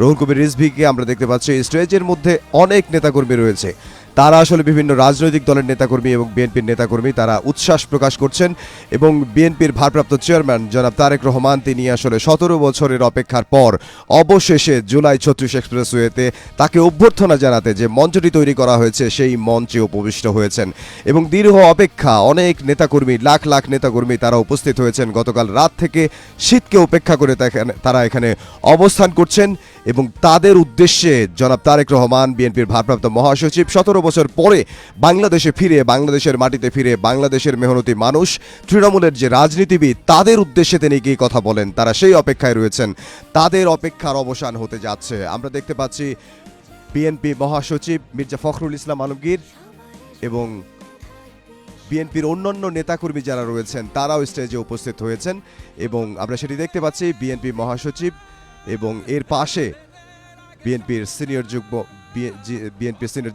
রুহুল কবির রিজভীকে আমরা দেখতে পাচ্ছি স্টেজের মধ্যে অনেক নেতাকর্মী রয়েছে। তারা আসলে বিভিন্ন রাজনৈতিক দলের নেতাকর্মী এবং বিএনপির নেতাকর্মী, তারা উচ্ছ্বাস প্রকাশ করছেন এবং বিএনপির ভারপ্রাপ্ত চেয়ারম্যান জনাব তারেক রহমান তিনি আসলে 17 বছরের অপেক্ষার পর অবশেষে জুলাই 36 এক্সপ্রেসওয়েতে তাকে অভ্যর্থনা জানাতে যে মঞ্চটি তৈরি করা হয়েছে সেই মঞ্চে উপবিষ্ট হয়েছেন এবং দীর্ঘ অপেক্ষা অনেক নেতাকর্মী, লাখ লাখ নেতাকর্মী তারা উপস্থিত হয়েছেন। গতকাল রাত থেকে শীতকে উপেক্ষা করে তারা এখানে অবস্থান করছেন এবং তাদের উদ্দেশ্যে জনাব তারেক রহমান বিএনপির ভারপ্রাপ্ত মহাসচিব 17 বছর পরে বাংলাদেশে ফিরে, বাংলাদেশের মাটিতে ফিরে, বাংলাদেশের মেহনতি মানুষ, তৃণমূলের যে রাজনীতিবিদ তাদের উদ্দেশ্যে তিনি কি কথা বলেন, তারা সেই অপেক্ষায় রয়েছেন। তাদের অপেক্ষার অবসান হতে যাচ্ছে। আমরা দেখতে পাচ্ছি বিএনপি মহাসচিব মির্জা ফখরুল ইসলাম আলমগীর এবং বিএনপির অন্যান্য নেতাকর্মী যারা রয়েছেন তারাও স্টেজে উপস্থিত হয়েছেন এবং আমরা সেটি দেখতে পাচ্ছি বিএনপি মহাসচিব এবং এর পাশে বিএনপির সিনিয়র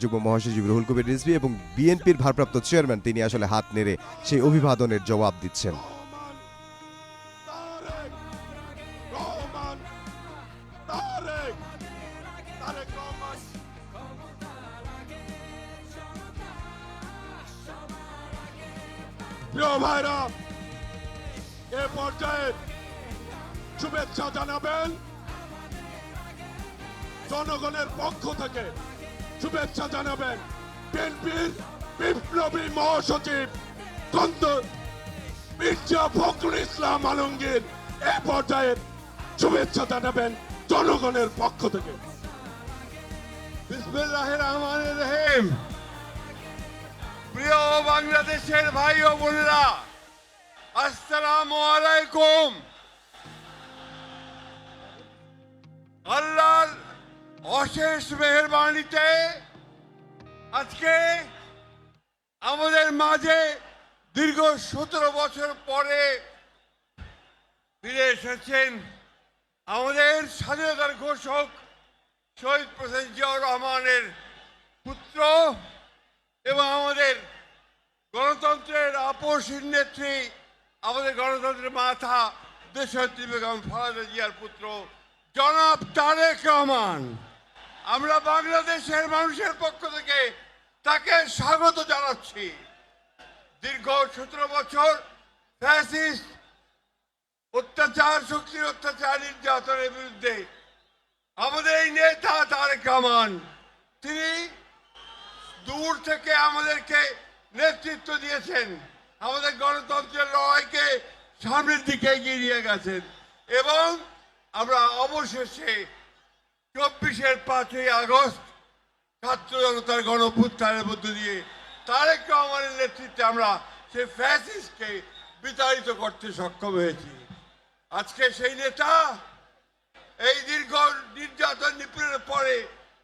যুগ্ম মহাসচিব রুহুল কবির রিজভী এবং বিএনপির ভারপ্রাপ্ত চেয়ারম্যান তিনি আসলে হাত নেড়ে সেই অভিবাদনের জবাব দিচ্ছেন। প্রিয় ভাইরা, এ পর্যায়ে শুভেচ্ছা জানাবেন জনগণের পক্ষ থেকে, শুভেচ্ছা জানাবেন বিএনপির বিপ্লবী মহাসচিব মির্জা ফখরুল ইসলাম আলমগীর। এ পর্যায়ে শুভেচ্ছা জানাবেন জনগণের পক্ষ থেকে। বিসমিল্লাহির রহমানির রহিম। প্রিয় বাংলাদেশের ভাই ও বোনেরা, আসসালামু আলাইকুম। আল্লাহর অশেষ মেহেরবানিতে আজকে আমাদের মাঝে দীর্ঘ 17 বছর পরে ফিরে এসেছেন আমাদের স্বাধীনতার ঘোষক শহীদ প্রেসিডেন্ট জিয়াউর রহমানের পুত্র এবং আমাদের গণতন্ত্রের আপসহীন নেত্রী, আমাদের গণতন্ত্রের মাথা দেশনেত্রী বেগম খালেদা জিয়ার পুত্র জনাব তারেক রহমান। আমরা বাংলাদেশের মানুষের পক্ষ থেকে তাকে স্বাগত জানাচ্ছি। দীর্ঘ 17 বছর ফ্যাসিস্ট অত্যাচার, শক্তির অত্যাচার, নির্যাতনের বিরুদ্ধে আমাদের এই নেতা তারেক রহমান তিনি দূর থেকে আমাদেরকে নেতৃত্ব দিয়েছেন, আমাদের গণতন্ত্রের লড়াইকে সামনের দিকে এগিয়ে নিয়ে গেছেন এবং আমরা অবশেষে 24-এর 5ই আগস্ট ছাত্র জনতার গণঅভ্যুত্থানের মধ্য দিয়ে তারেক রহমানের নেতৃত্বে আমরা সেই ফ্যাসিস্টকে বিতাড়িত করতে সক্ষম হয়েছি। আজকে সেই নেতা এই দীর্ঘ নির্যাতন নিপীড়নের পরে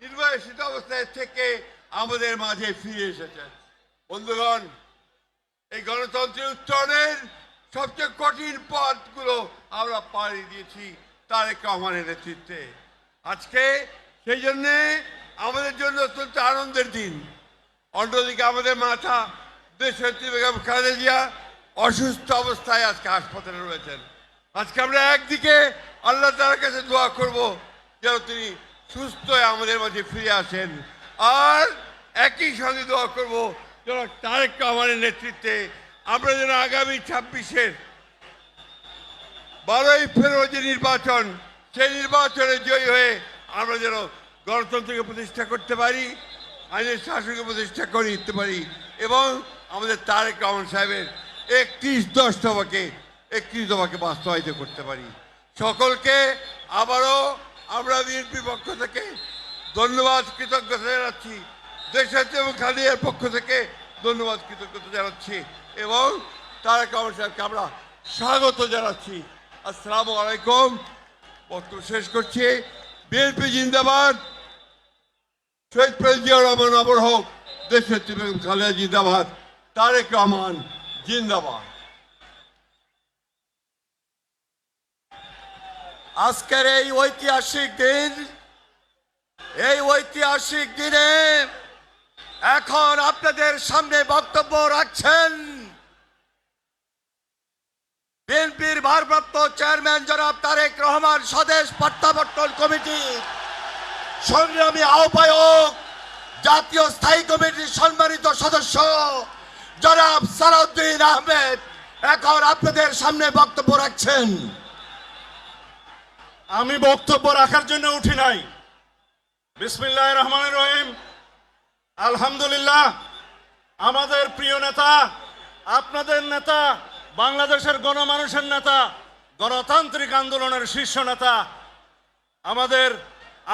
নির্বাসিত অবস্থায় থেকে আমাদের মাঝে ফিরে এসেছেন। বন্ধুগণ, এই গণতন্ত্রের উত্তরণের সবচেয়ে কঠিন পথগুলো আমরা পাড়ি দিয়েছি তারেক রহমানের নেতৃত্বে। আজকে সেই জন্যে আমাদের জন্য অত্যন্ত আনন্দের দিন। অন্যদিকে আমাদের মাথা দেশনেত্রী বেগম খালেদা জিয়া অসুস্থ অবস্থায় আজকে হাসপাতালে রয়েছেন। আজকে আমরা একদিকে আল্লাহ তাআলার কাছে দোয়া করব যেন তিনি সুস্থ হয়ে আমাদের মাঝে ফিরে আসেন, আর একই সঙ্গে দোয়া করব যেন তারেক রহমানের নেতৃত্বে আমরা যেন আগামী 26-এর 12ই ফেব্রুয়ারি যে নির্বাচন, সেই নির্বাচনে জয়ী হয়ে আমরা যেন গণতন্ত্রকে প্রতিষ্ঠা করতে পারি, আইনের শাসনকে প্রতিষ্ঠা করে দিতে পারি এবং আমাদের তারেক রহমান সাহেবের 31 দফাকে বাস্তবায়িত করতে পারি। সকলকে আবারও আমরা বিএনপির পক্ষ থেকে ধন্যবাদ, কৃতজ্ঞতা জানাচ্ছি। দেশনেত্রী এবং খালেদার পক্ষ থেকে ধন্যবাদ, কৃতজ্ঞতা জানাচ্ছি এবং তারেক রহমান সাহেবকে আমরা স্বাগত জানাচ্ছি। আসসালামু আলাইকুম। বক্তব্য শেষ করছি। বিএনপি জিন্দাবাদ, শহীদ প্রেসিডেন্ট জিয়াউর রহমান অমর হোক, দেশনেত্রী বেগম খালেদা জিন্দাবাদ, তারেক রহমান জিন্দাবাদ। আজকের এই ঐতিহাসিক দিনে এখন আপনাদের সামনে বক্তব্য রাখছেন বিএনপির ভারপ্রাপ্ত চেয়ারম্যান জনাব তারেক রহমান, স্বদেশ প্রত্যাবর্তন কমিটি সংগ্রামী আহ্বায়ক, জাতীয় স্থায়ী কমিটির সম্মানিত সদস্য জনাব সালাউদ্দিন আহমেদ এখন আপনাদের সামনে বক্তব্য রাখছেন। আমি বক্তব্য রাখার জন্য উঠি নাই। বিসমিল্লাহির রহমানির রহিম। আলহামদুলিল্লাহ, আমাদের প্রিয় নেতা, আপনাদের নেতা, বাংলাদেশের গণমানুষের নেতা, গণতান্ত্রিক আন্দোলনের শীর্ষ নেতা, আমাদের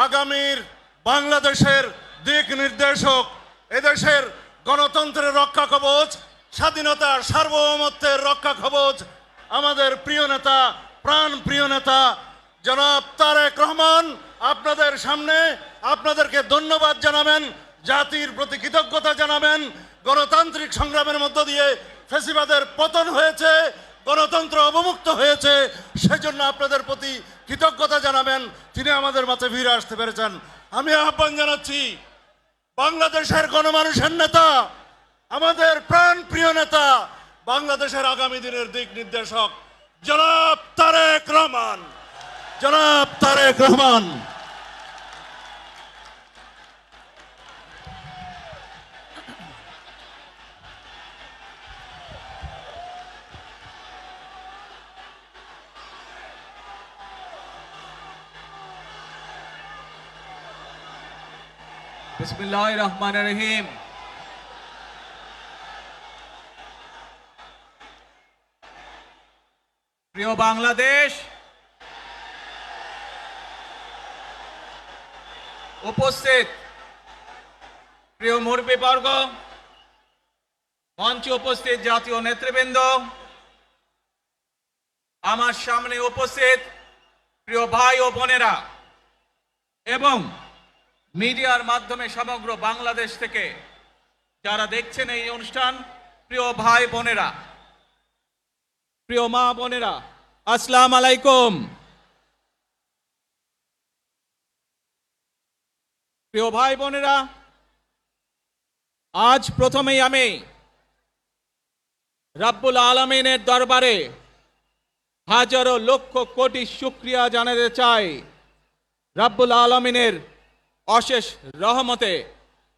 আগামীর বাংলাদেশের দিক নির্দেশক, এদেশের গণতন্ত্রের রক্ষা কবচ, স্বাধীনতার সার্বভৌমত্বের রক্ষা কবচ, আমাদের প্রিয় নেতা, প্রাণ প্রিয় নেতা জনাব তারেক রহমান আপনাদের সামনে আপনাদেরকে ধন্যবাদ জানাবেন, জাতির প্রতি কৃতজ্ঞতা জানাবেন। গণতান্ত্রিক সংগ্রামের মধ্য দিয়ে ফ্যাসিবাদের পতন হয়েছে, গণতন্ত্র অবমুক্ত হয়েছে, সেজন্য আপনাদের প্রতি কৃতজ্ঞতা জানাবেন। তিনি আমাদের মাঝে ফিরে আসতে পেরেছেন। আমি আহ্বান জানাচ্ছি বাংলাদেশের গণমানুষের নেতা, আমাদের প্রাণ প্রিয় নেতা, বাংলাদেশের আগামী দিনের দিক নির্দেশক জনাব তারেক রহমান, জনাব তারেক রহমান। বিসমিল্লাহির রহমানির রহিম। প্রিয় বাংলাদেশ, উপস্থিত প্রিয় মুরব্বীবর্গ, মঞ্চে উপস্থিত জাতীয় নেতৃবৃন্দ, আমার সামনে উপস্থিত প্রিয় ভাই ও বোনেরা এবং মিডিয়ার মাধ্যমে সমগ্র বাংলাদেশ থেকে যারা দেখছেন এই অনুষ্ঠান, প্রিয় ভাই বোনেরা, প্রিয় মা বোনেরা, আসসালামু আলাইকুম। প্রিয় ভাই বোনেরা, আজ প্রথমেই আমি রাব্বুল আলামিনের দরবারে হাজারো লক্ষ কোটি শুকরিয়া জানাতে চাই। রাব্বুল আলামিনের অশেষ রহমতে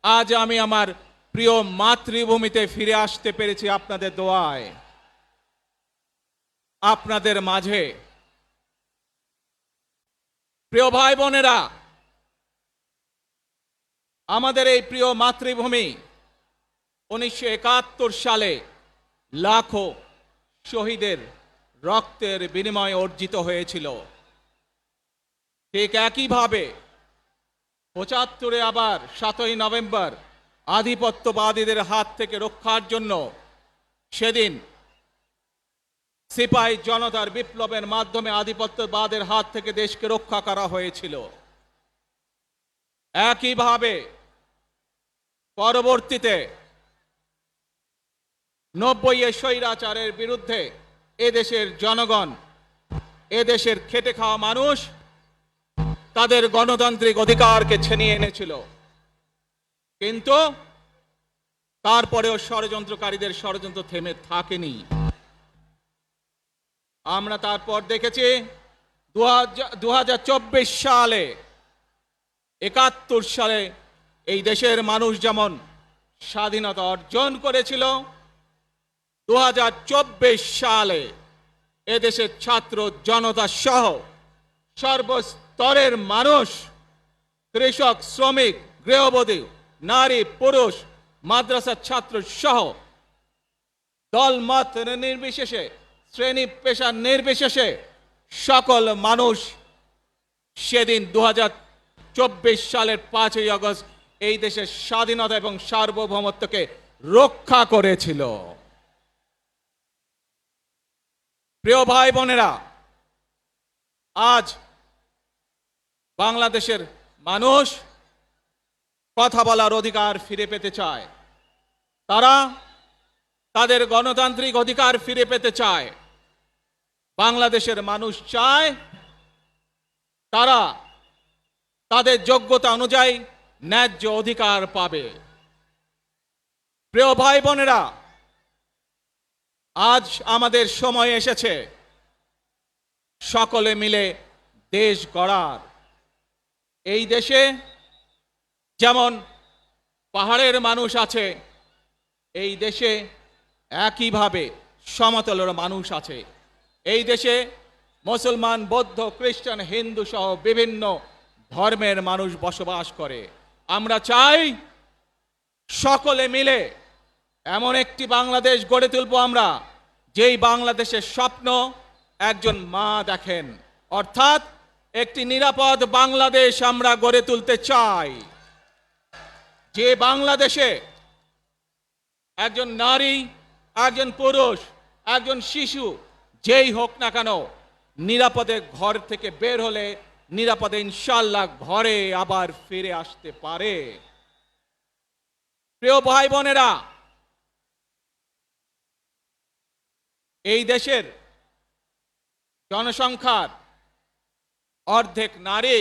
আজ আমি আমার প্রিয় মাতৃভূমিতে ফিরে আসতে পেরেছি আপনাদের দোয়ায়। আপনাদের মাঝে প্রিয় ভাই বোনেরা, আমাদের এই প্রিয় মাতৃভূমি 1971 সালে লাখো শহীদের রক্তের বিনিময়ে অর্জিত হয়েছিল। ঠিক একইভাবে 75-এ আবার 7ই নভেম্বর আধিপত্যবাদীদের হাত থেকে রক্ষার জন্য সেদিন সিপাহী জনতার বিপ্লবের মাধ্যমে আধিপত্যবাদের হাত থেকে দেশকে রক্ষা করা হয়েছিল। একইভাবে পরবর্তীতে 90-এ স্বৈরাচারের বিরুদ্ধে এদেশের জনগণ, এদেশের খেটে খাওয়া মানুষ তাদের গণতান্ত্রিক অধিকারকে ছিনিয়ে এনেছিল। কিন্তু তারপরেও ষড়যন্ত্রকারীদের ষড়যন্ত্র থেমে থাকেনি। আমরা তারপর দেখেছি 2024 সালে, 71 সালে এই দেশের মানুষ যেমন স্বাধীনতা অর্জন করেছিল, 2024 সালে এদেশের ছাত্র জনতা সহ সর্বস্তরের মানুষ, কৃষক, শ্রমিক, গৃহবধূ, নারী, পুরুষ, মাদ্রাসার ছাত্র সহ দল মত নির্বিশেষে, শ্রেণী পেশা নির্বিশেষে সকল মানুষ সেদিন 2024 সালের 5ই আগস্ট এই দেশের স্বাধীনতা এবং সার্বভৌমত্বকে রক্ষা করেছিল। প্রিয় ভাই বোনেরা, আজ বাংলাদেশের মানুষ কথা বলার অধিকার ফিরে পেতে চায়। তারা তাদের গণতান্ত্রিক অধিকার ফিরে পেতে চায়। বাংলাদেশের মানুষ চায় তারা তাদের যোগ্যতা অনুযায়ী ন্যায্য অধিকার পাবে। প্রিয় ভাই বোনেরা, আজ আমাদের সময় এসেছে সকলে মিলে দেশ গড়ার। এই দেশে যেমন পাহাড়ের মানুষ আছে এই দেশে, একইভাবে সমতলের মানুষ আছে এই দেশে। মুসলমান, বৌদ্ধ, খ্রিস্টান, হিন্দু সহ বিভিন্ন ধর্মের মানুষ বসবাস করে। আমরা চাই সকলে মিলে এমন একটি বাংলাদেশ গড়ে তুলব আমরা, যেই বাংলাদেশের স্বপ্ন একজন মা দেখেন, অর্থাৎ একটি নিরাপদ বাংলাদেশ আমরা গড়ে তুলতে চাই। যে বাংলাদেশে একজন নারী, একজন পুরুষ, একজন শিশু যেই হোক না কেন নিরাপদে ঘর থেকে বের হলে নিরাপদে ইনশাআল্লাহ ঘরে আবার ফিরে আসতে পারে। প্রিয় ভাই বোনেরা, এই দেশের জনসংখ্যার অর্ধেক নারী,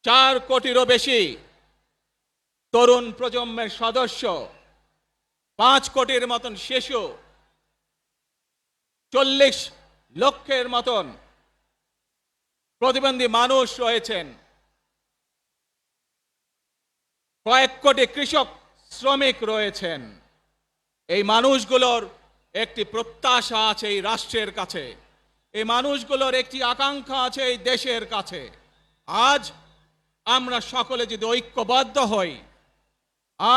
4 কোটিরও বেশি তরুণ প্রজন্মের সদস্য, 5 কোটির মতন শিশু, 40 লক্ষের মতন প্রতিবন্ধী মানুষ রয়েছেন, কয়েক কোটি কৃষক শ্রমিক রয়েছেন। এই মানুষগুলোর একটি প্রত্যাশা আছে এই রাষ্ট্রের কাছে, এই মানুষগুলোর একটি আকাঙ্ক্ষা আছে এই দেশের কাছে। আজ আমরা সকলে যদি ঐক্যবদ্ধ হই,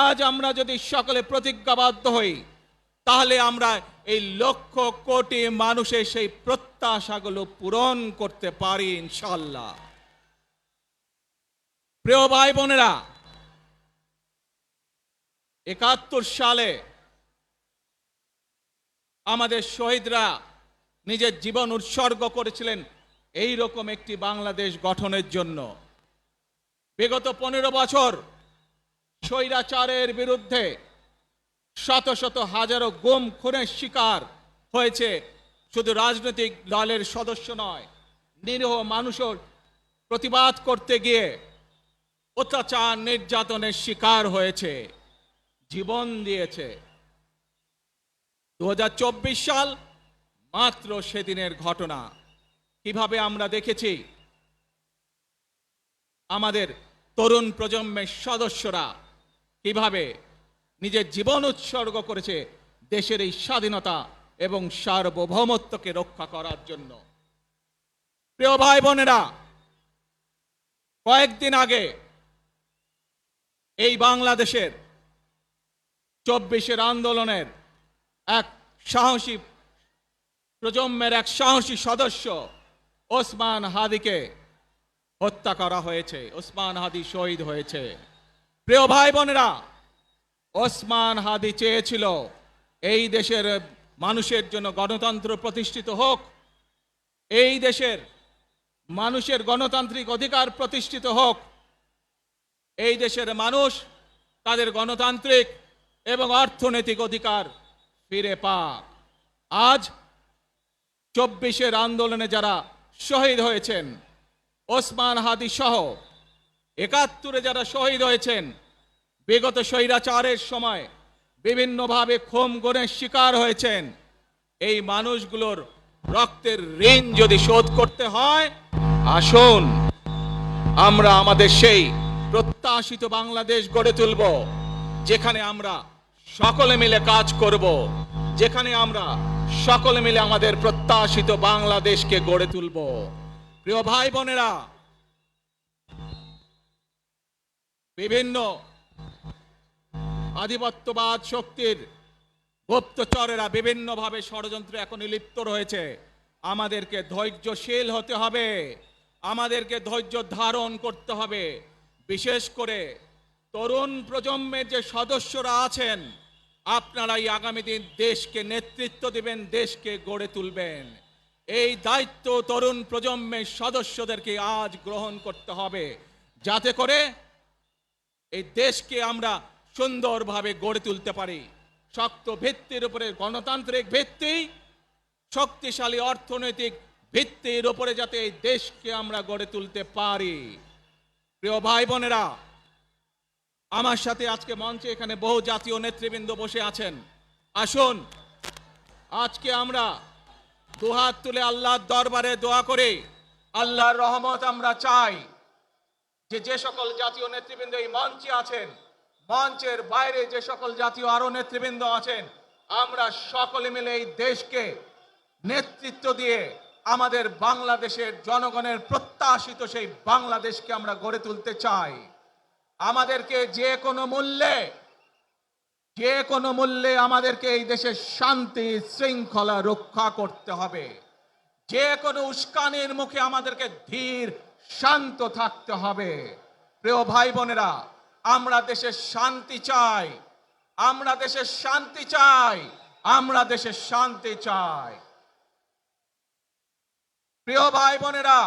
আজ আমরা যদি সকলে প্রতিজ্ঞাবদ্ধ হই, তাহলে আমরা এই লক্ষ কোটি মানুষের সেই প্রত্যাশাগুলো পূরণ করতে পারি ইনশাআল্লাহ। প্রিয় ভাই বোনেরা, 71 সালে আমাদের শহীদরা নিজের জীবন উৎসর্গ করেছিলেন এই রকম একটি বাংলাদেশ গঠনের জন্য। বিগত 15 বছর স্বৈরাচারের বিরুদ্ধে শত শত হাজারো গুম খুনের শিকার হয়েছে শুধু রাজনৈতিক দলের সদস্য নয়, নিরীহ মানুষের প্রতিবাদ করতে গিয়ে অত্যাচার নির্যাতনের শিকার হয়েছে, জীবন দিয়েছে। 2024 সাল মাত্র সেদিনের ঘটনা। কিভাবে আমরা দেখেছি আমাদের তরুণ প্রজন্মের সদস্যরা কিভাবে নিজের জীবন উৎসর্গ করেছে দেশের এই স্বাধীনতা এবং সার্বভৌমত্বকে রক্ষা করার জন্য। প্রিয় ভাই বোনেরা, কয়েকদিন আগে এই বাংলাদেশের 24 আন্দোলনের এক সাহসী প্রজন্মের এক সাহসী সদস্য ওসমান হাদিকে হত্যা করা হয়েছে। ওসমান হাদি শহীদ হয়েছে। প্রিয় ভাই বোনেরা, ওসমান হাদি চেয়েছিল এই দেশের মানুষের জন্য গণতন্ত্র প্রতিষ্ঠিত হোক, এই দেশের মানুষের গণতান্ত্রিক অধিকার প্রতিষ্ঠিত হোক, এই দেশের মানুষ তাদের গণতান্ত্রিক এবং অর্থনৈতিক অধিকার ফিরে পাক। আজ 24 আন্দোলনে যারা শহীদ হয়েছেন, ওসমান হাদি সহ 71 যারা শহীদ হয়েছেন, বিগত স্বৈরাচারের সময় বিভিন্নভাবে খুন গুমের শিকার হয়েছেন, এই মানুষগুলোর রক্তের ঋণ যদি শোধ করতে হয়, আসুন আমরা আমাদের সেই প্রত্যাশিত বাংলাদেশ গড়ে তুলব, যেখানে আমরা সকলে মিলে কাজ করব, যেখানে আমরা সকলে মিলে আমাদের প্রত্যাশিত বাংলাদেশকে গড়ে তুলব। প্রিয় ভাই বোনেরা, বিভিন্ন আধিপত্যবাদ শক্তির গুপ্তচরেরা বিভিন্নভাবে ষড়যন্ত্রে এখন লিপ্ত রয়েছে। আমাদেরকে ধৈর্যশীল হতে হবে, আমাদেরকে ধৈর্য ধারণ করতে হবে। বিশেষ করে তরুণ প্রজন্মের যে সদস্যরা আছেন, আপনারাই আগামী দিন দেশকে নেতৃত্ব দিবেন, দেশকে গড়ে তুলবেন। এই দায়িত্ব তরুণ প্রজন্মের সদস্যদেরকে আজ গ্রহণ করতে হবে, যাতে করে এই দেশকে আমরা সুন্দরভাবে গড়ে তুলতে পারি। শক্ত ভিত্তির উপরে গণতান্ত্রিক ভিত্তি, শক্তিশালী অর্থনৈতিক ভিত্তির উপরে যাতে এই দেশকে আমরা গড়ে তুলতে পারি। প্রিয় ভাই বোনেরা, আমার সাথে আজকে মঞ্চে এখানে বহু জাতীয় নেতৃবৃন্দ বসে আছেন। আসুন আজকে আমরা দুহাত তুলে আল্লাহর দরবারে দোয়া করে আল্লাহর রহমত আমরা চাই। যে সকল জাতীয় নেতৃবৃন্দ এই মঞ্চে আছেন, মঞ্চের বাইরে যে সকল জাতীয় আরো নেতৃবৃন্দ আছেন, আমরা সকলে মিলে এই দেশকে নেতৃত্ব দিয়ে আমাদের বাংলাদেশের জনগণের প্রত্যাশিত সেই বাংলাদেশকে আমরা গড়ে তুলতে চাই। আমাদেরকে যে কোনো মূল্যে আমাদেরকে এই দেশের শান্তি শৃঙ্খলা রক্ষা করতে হবে। যে কোনো উস্কানির মুখে আমাদেরকে ধীর শান্ত থাকতে হবে। প্রিয় ভাই বোনেরা, আমরা দেশের শান্তি চাই, আমরা দেশের শান্তি চাই, আমরা দেশের শান্তি চাই। প্রিয় ভাই বোনেরা,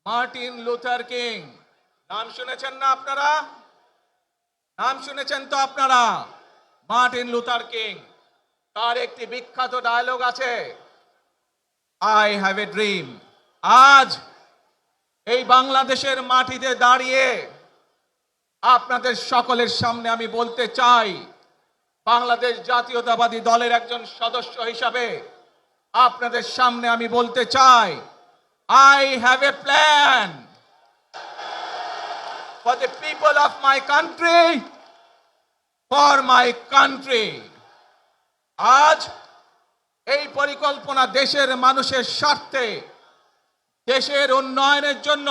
মার্টিন লুথার কিং নাম শুনেছেন না আপনারা? নাম শুনেছেন তো আপনারা? মার্টিন লুথার কিং, তার একটি বিখ্যাত ডায়লগ আছে, আই হ্যাভ এ ড্রিম। আজ এই বাংলাদেশের মাটিতে দাঁড়িয়ে আপনাদের সকলের সামনে আমি বলতে চাই, বাংলাদেশ জাতীয়তাবাদী দলের একজন সদস্য হিসাবে আপনাদের সামনে আমি বলতে চাই, I have a plan for the people of my country, for my country. আজ এই পরিকল্পনা দেশের মানুষের স্বার্থে, দেশের উন্নয়নের জন্য,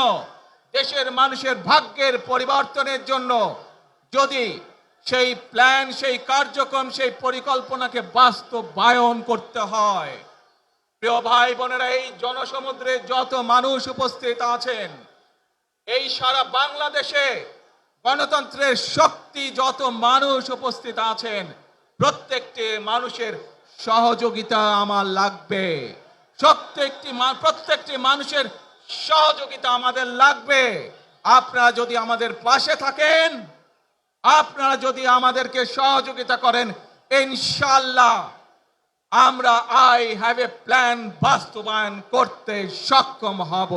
দেশের মানুষের ভাগ্যের পরিবর্তনের জন্য যদি সেই প্ল্যান, সেই কার্যক্রম, সেই পরিকল্পনাকে বাস্তবায়ন করতে হয়, প্রিয় ভাই বোনেরা, এই জনসমুদ্রে যত মানুষ উপস্থিত আছেন, এই সারা বাংলাদেশে গণতন্ত্রের শক্তি যত মানুষ উপস্থিত আছেন, প্রত্যেকটি মানুষের সহযোগিতা আমার লাগবে। প্রত্যেকটি মানুষের সহযোগিতা আমাদের লাগবে। আপনারা যদি আমাদের পাশে থাকেন, আপনারা যদি আমাদেরকে সহযোগিতা করেন, ইনশাআল্লাহ আমরা আই হ্যাভ এ প্ল্যান বাস্তবায়ন করতে সক্ষম হব।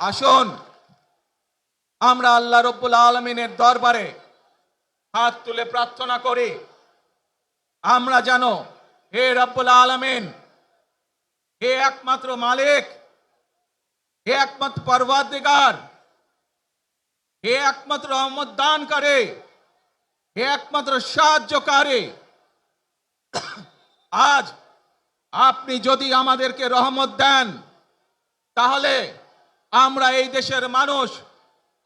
আসুন আমরা আল্লাহ রব্বুল আলামিনের দরবারে হাত তুলে প্রার্থনা করি, আমরা যেন, হে রব্বুল আলামিন, হে একমাত্র মালিক, হে একমাত্র পরওয়ারদিগার, হে একমাত্র রহমত দানকারী, হে একমাত্র সাহায্যকারী, আজ আপনি যদি আমাদেরকে রহমত দেন, তাহলে আমরা এই দেশের মানুষ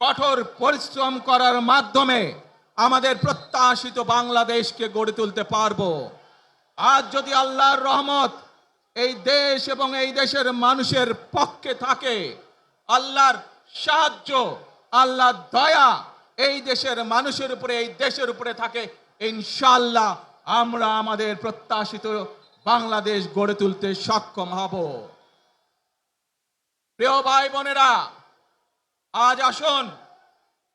কঠোর পরিশ্রম করার মাধ্যমে আমাদের প্রত্যাশিত বাংলাদেশকে গড়ে তুলতে পারবো। আজ যদি আল্লাহর রহমত এই দেশ এবং এই দেশের মানুষের পক্ষে থাকে, আল্লাহর সাহায্য, আল্লাহর দয়া এই দেশের মানুষের উপরে, এই দেশের উপরে থাকে, ইনশাআল্লাহ আমরা আমাদের প্রত্যাশিত বাংলাদেশ গড়ে তুলতে সক্ষম হব। প্রিয় ভাই বোনেরা, আজ আসুন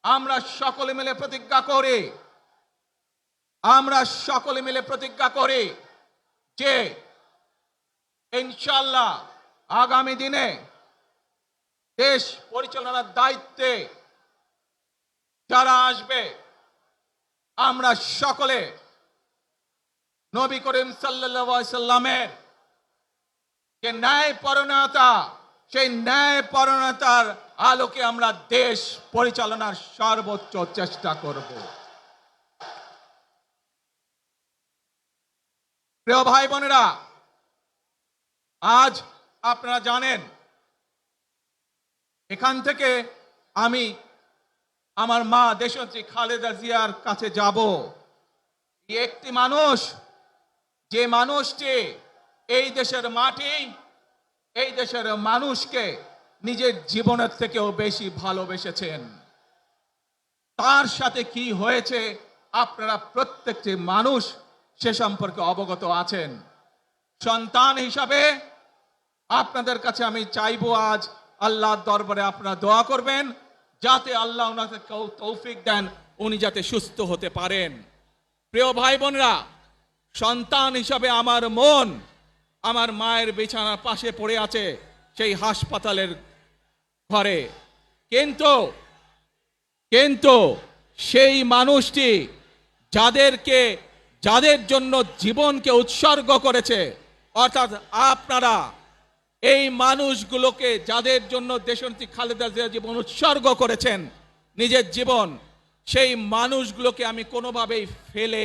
আমরা সকলে মিলে প্রতিজ্ঞা করি, আমরা সকলে মিলে প্রতিজ্ঞা করি যে ইনশাআল্লাহ আগামী দিনে দেশ পরিচালনার দায়িত্বে যারা আসবে, আমরা সকলে নবী করিম সাল্লাল্লাহু আলাইহি সাল্লামের যে ন্যায়পরায়ণতা, সেই ন্যায়পরায়ণতার আলোকে আমরা দেশ পরিচালনার সর্বোচ্চ চেষ্টা করব। প্রিয় ভাই বোনেরা, আজ আপনারা জানেন, এখান থেকে আমি আমার মা দেশনেত্রী খালেদা জিয়ার কাছে যাব। একটি মানুষ, যে মানুষটি এই দেশের মাটি, এই দেশের মানুষকে নিজের জীবনের থেকেও বেশি ভালোবেসেছেন, তার সাথে কি হয়েছে আপনারা প্রত্যেকটি মানুষ সে সম্পর্কে অবগত আছেন। সন্তান হিসাবে আপনাদের কাছে আমি চাইবো, আজ আল্লাহর দরবারে আপনারা দোয়া করবেন যাতে আল্লাহ ওনাকে তৌফিক দেন, উনি যাতে সুস্থ হতে পারেন। প্রিয় ভাই বোনেরা, সন্তান হিসাবে আমার মন আমার মায়ের বিছানার পাশে পড়ে আছে সেই হাসপাতালের ঘরে, কিন্তু সেই মানুষটি যাদের জন্য জীবনকে উৎসর্গ করেছে, অর্থাৎ আপনারা, এই মানুষগুলোকে যাদের জন্য দেশনেত্রী খালেদা জিয়া জীবন উৎসর্গ করেছেন নিজের জীবন, সেই মানুষগুলোকে আমি কোনোভাবেই ফেলে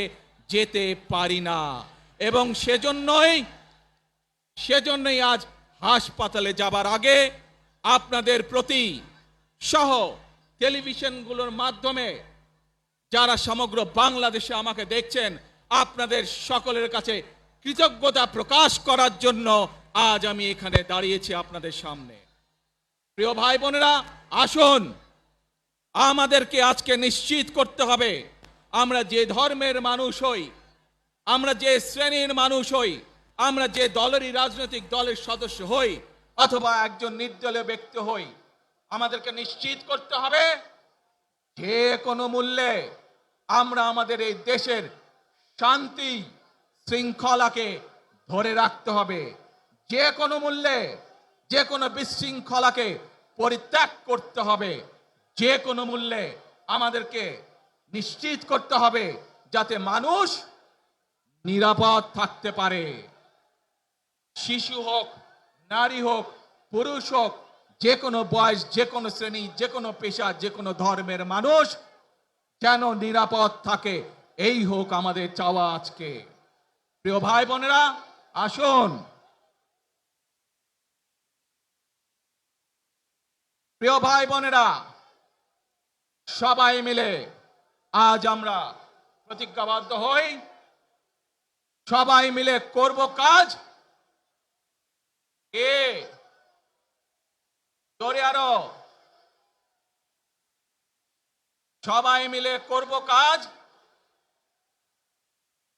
যেতে পারি না। এবং সেজন্যই আজ হাসপাতালে যাবার আগে আপনাদের প্রতি সহ টেলিভিশনগুলোর মাধ্যমে যারা সমগ্র বাংলাদেশে আমাকে দেখছেন, আপনাদের সকলের কাছে কৃতজ্ঞতা প্রকাশ করার জন্য আজ আমি এখানে দাঁড়িয়েছি আপনাদের সামনে। প্রিয় ভাই বোনেরা, আসুন আমাদেরকে আজকে নিশ্চিত করতে হবে, আমরা যে ধর্মের মানুষ হই, আমরা যে শ্রেণীর মানুষ হই, আমরা যে দলেরই রাজনৈতিক দলের সদস্য হই অথবা একজন নির্দলীয় ব্যক্তি হই, আমাদেরকে নিশ্চিত করতে হবে যে কোনো মূল্যে আমরা আমাদের এই দেশের শান্তি শৃঙ্খলাকে ধরে রাখতে হবে। যে কোনো মূল্যে যে কোনো বিশৃঙ্খলাকে পরিত্যাগ করতে হবে। যে কোনো মূল্যে আমাদেরকে নিশ্চিত করতে হবে যাতে মানুষ নিরাপদ থাকতে পারে। শিশু হোক, নারী হোক, পুরুষ হোক, যে কোনো বয়স, যে কোনো শ্রেণী, যে কোনো পেশা, যে কোনো ধর্মের মানুষ যেন নিরাপদ থাকে, এই হোক আমাদের চাওয়া আজকে। প্রিয় ভাই বোনেরা, আসুন প্রিয় ভাই বোনেরা, সবাই মিলে আজ আমরা প্রতিজ্ঞাবদ্ধ হই, সবাই মিলে করব কাজ। জোরে আরো, সবাই মিলে করব কাজ,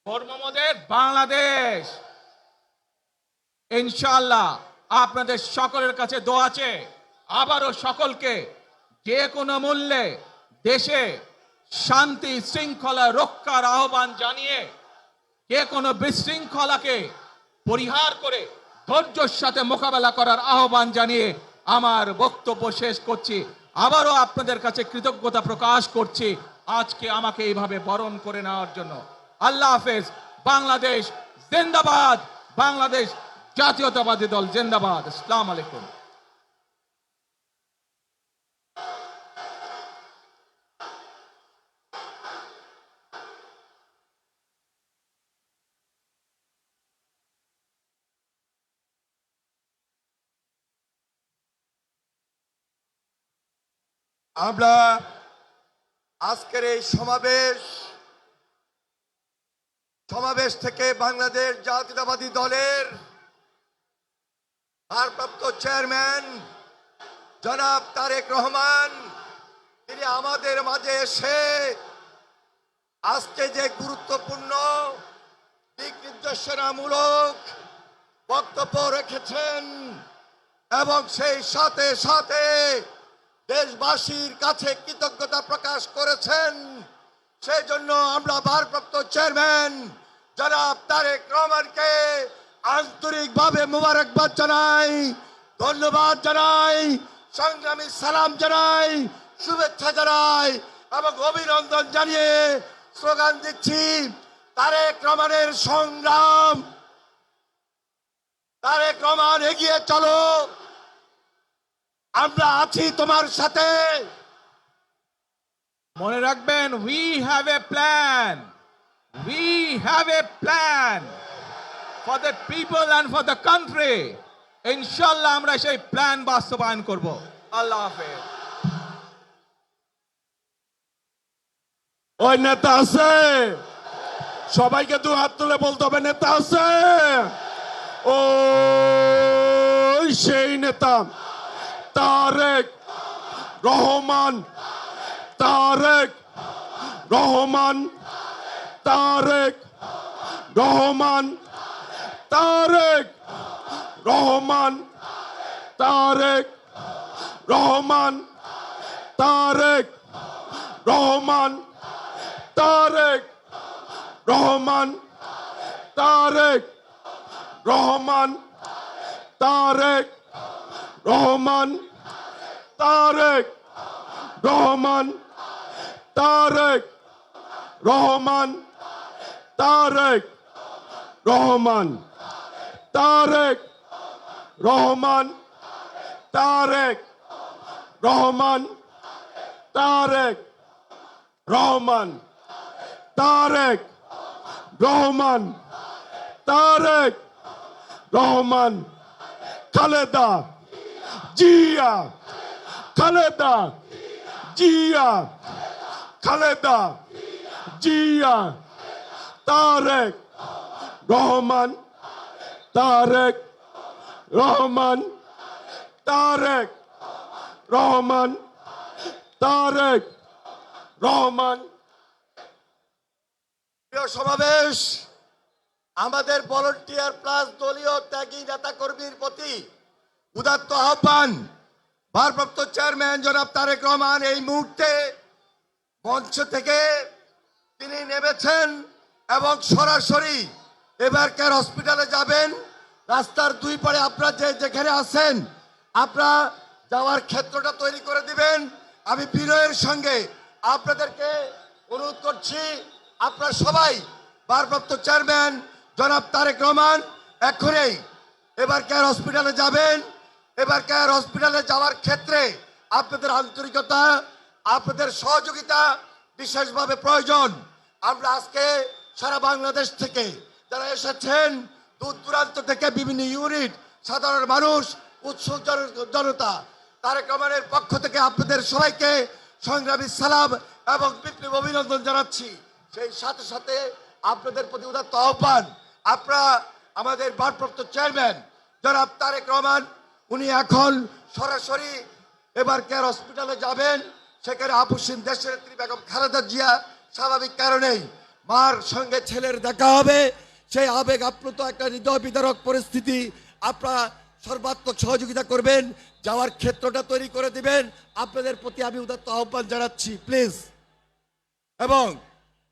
কর্মমোদের বাংলাদেশ। ইনশাআল্লাহ আপনাদের সকলের কাছে দোয়া আছে, আবারও সকলকে যে কোনো মূল্যে দেশে শান্তি শৃঙ্খলা রক্ষার আহ্বান জানিয়ে যে কোনো বিশৃঙ্খলাকে পরিহার করে ধৈর্যের সাথে মোকাবেলা করার আহ্বান জানিয়ে আমার বক্তব্য শেষ করছি। আবারও আপনাদের কাছে কৃতজ্ঞতা প্রকাশ করছি আজকে আমাকে এইভাবে বরণ করে নেওয়ার জন্য। আল্লাহ হাফেজ। বাংলাদেশ জিন্দাবাদ, বাংলাদেশ জাতীয়তাবাদী দল জিন্দাবাদ। আসসালামু আলাইকুম। আমরা আজকের এই সমাবেশ থেকে বাংলাদেশ জাতীয়তাবাদী দলের ভারপ্রাপ্ত চেয়ারম্যান জনাব তারেক রহমান, তিনি আমাদের মাঝে এসে আজকে যে গুরুত্বপূর্ণ দিক নির্দেশনামূলক বক্তব্য রেখেছেন এবং সেই সাথে সাথে দেশবাসীর কাছে কৃতজ্ঞতা প্রকাশ করেছেন, সেই জন্য আমরা ভারপ্রাপ্ত চেয়ারম্যান জনাব তারেক রহমানকে আন্তরিকভাবে মোবারকবাদ জানাই, ধন্যবাদ জানাই, সংগ্রামী সালাম জানাই, শুভেচ্ছা জানাই এবং অভিনন্দন জানিয়ে স্লোগান দিচ্ছি, তারেক রহমানের সংগ্রাম, তারেক রহমান এগিয়ে চলো, আমরা আছি তোমার সাথে। মনে রাখবেন, we have a plan, we have a plan for the people and for the country. ইনশাআল্লাহ আমরা সেই প্ল্যান বাস্তবায়ন করব। আল্লাহ হাফেজ। ওই নেতা আছে, সবাইকে দু হাত তুলে বলতে হবে নেতা আছে। ও সেই নেতা তারেক রহমান, তারেক রহমান, তারেক রহমান, তারেক রহমান, তারেক রহমান, তারেক রহমান, তারেক রহমান, তারেক রহমান, তারেক রহমান, তারেক রহমান, তারেক রহমান, তারেক রহমান, তারেক রহমান তারেক রহমান তারেক রহমান তারেক রহমান তারেক রহমান খালেদা জিয়া খালেদা জিয়া খালেদা জিয়া তারেক রহমান তারেক রহমান তারেক রহমান তারেক রহমান। প্রিয় সমাবেশ, আমাদের ভলান্টিয়ার প্লাস দলীয় ত্যাগী নেতা কর্মীর প্রতি উদাত্ত আহ্বান। ভারপ্রাপ্ত চেয়ারম্যান জনাব তারেক রহমান এই মুহূর্তে মঞ্চ থেকে তিনি নেমেছেন এবং সরাসরি এবার কেয়ার হসপিটালে যাবেন। রাস্তার দুই পারে আপনারা যেখানে আছেন আপনারা যাওয়ার ক্ষেত্রটা তৈরি করে দিবেন। আমি বিনয়ের সঙ্গে আপনাদেরকে অনুরোধ করছি, আপনারা সবাই ভারপ্রাপ্ত চেয়ারম্যান জনাব তারেক রহমান এখনই এবার কেয়ার হসপিটালে যাবেন। এবার কেয়ার হসপিটালে যাওয়ার ক্ষেত্রে আপনাদের আন্তরিকতা, আপনাদের সহযোগিতা বিশেষভাবে প্রয়োজন। আমরা আজকে সারা বাংলাদেশ থেকে যারা এসেছেন, দূর দূরান্ত থেকে বিভিন্ন ইউনিট, সাধারণ মানুষ, উৎসুক জনতা, তারেক রহমানের পক্ষ থেকে আপনাদের সবাইকে সংগ্রামী সালাম এবং বিপ্লবী অভিনন্দন জানাচ্ছি। সেই সাথে সাথে আপনাদের প্রতি উদাত্ত আহ্বান, আপনারা আমাদের ভারপ্রাপ্ত চেয়ারম্যান জনাব তারেক রহমান উনি এখন সরাসরি এবার কেয়ার হসপিটালে যাবেন। সেখানে আপসীন দেশের নেত্রী বেগম খালেদা জিয়া স্বাভাবিক কারণেই মার সঙ্গে ছেলের দেখা হবে। সেই আবেগ আপ্লুত একটা হৃদয় বিদারক পরিস্থিতি, আপনারা সর্বাত্মক সহযোগিতা করবেন, যাওয়ার ক্ষেত্রটা তৈরি করে দিবেন। আপনাদের প্রতি আমি উদাত্ত আহ্বান জানাচ্ছি প্লিজ। এবং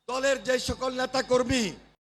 দলের যে সকল নেতা কর্মী